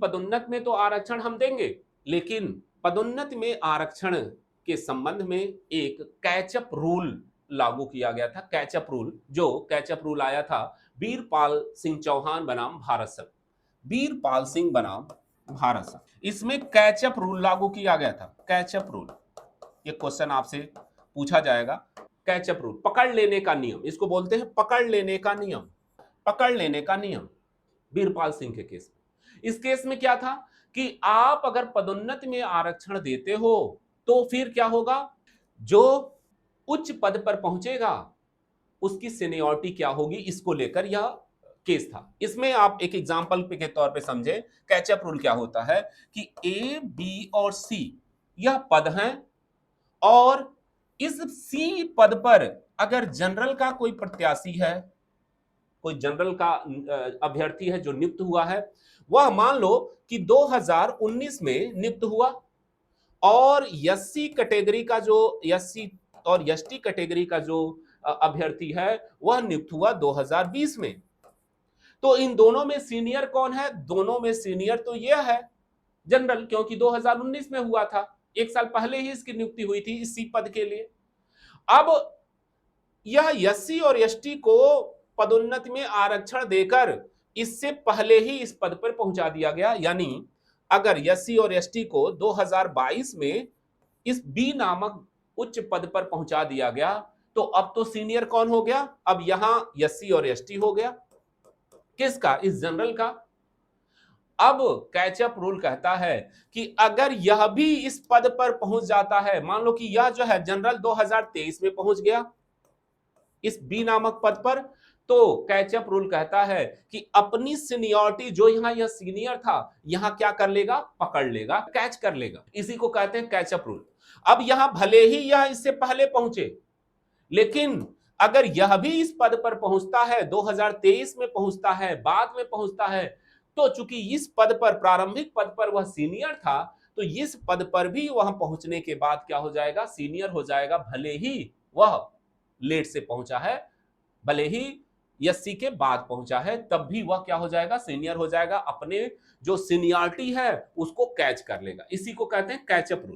पदोन्नत में तो आरक्षण हम देंगे, लेकिन पदोन्नति में आरक्षण के संबंध में एक कैचअप रूल लागू किया गया था। कैचअप रूल, जो कैचअप रूल आया था वीरपाल सिंह चौहान बनाम भारत संघ, वीरपाल सिंह बनाम भारत संघ, इसमें कैचअप रूल लागू किया गया था। कैचअप रूल, ये क्वेश्चन आपसे पूछा जाएगा। कैचअप रूल, पकड़ लेने का नियम, इसको बोलते हैं पकड़ लेने का नियम। पकड़ लेने का नियम वीरपाल सिंह के केस में। इस केस में क्या था कि आप अगर पदोन्नति में आरक्षण देते हो तो फिर क्या होगा, जो उच्च पद पर पहुंचेगा उसकी सीनियरिटी क्या होगी, इसको लेकर यह केस था। इसमें आप एक एग्जांपल के तौर पे समझे, कैचअप रूल क्या होता है कि ए, बी और सी यह पद हैं, और इस सी पद पर अगर जनरल का कोई प्रत्याशी है, कोई जनरल का अभ्यर्थी है जो नियुक्त हुआ है, वह मान लो कि 2019 में नियुक्त हुआ, और एससी कैटेगरी का जो एससी और एसटी कैटेगरी का जो अभ्यर्थी है वह नियुक्त हुआ 2020 में। तो इन दोनों में सीनियर कौन है? दोनों में सीनियर तो यह है जनरल, क्योंकि 2019 में हुआ था, एक साल पहले ही इसकी नियुक्ति हुई थी इसी पद के लिए। अब यह एससी और एसटी को पदोन्नति में आरक्षण देकर इससे पहले ही इस पद पर पहुंचा दिया गया। यानी अगर एससी और एसटी को 2022 में इस बी नामक उच्च पद पर पहुंचा दिया गया, तो अब तो सीनियर कौन हो गया? अब यहां एससी और एसटी हो गया। किसका? इस जनरल का। अब कैचअप रूल कहता है कि अगर यह भी इस पद पर पहुंच जाता है, मान लो कि यह जो है जनरल 2023 में पहुंच गया इस बी नामक पद पर, तो कैचअप रूल कहता है कि अपनी सीनियरिटी, जो यहां यह सीनियर था, यहां क्या कर लेगा? पकड़ लेगा, कैच कर लेगा। इसी को कहते हैं कैचअप रूल। अब यहां भले ही यह इससे पहले पहुंचे, लेकिन अगर यह भी इस पद पर पहुंचता है, 2023 में पहुंचता है, बाद में पहुंचता है, तो चूंकि इस पद पर, प्रारंभिक पद पर वह सीनियर था, तो इस पद पर भी वहां पहुंचने के बाद क्या हो जाएगा? सीनियर हो जाएगा, भले ही वह लेट से पहुंचा है, भले ही एससी के बाद पहुंचा है, तब भी वह क्या हो जाएगा? सीनियर हो जाएगा। अपने जो सीनियरिटी है उसको कैच कर लेगा। इसी को कहते हैं कैचअप रूल।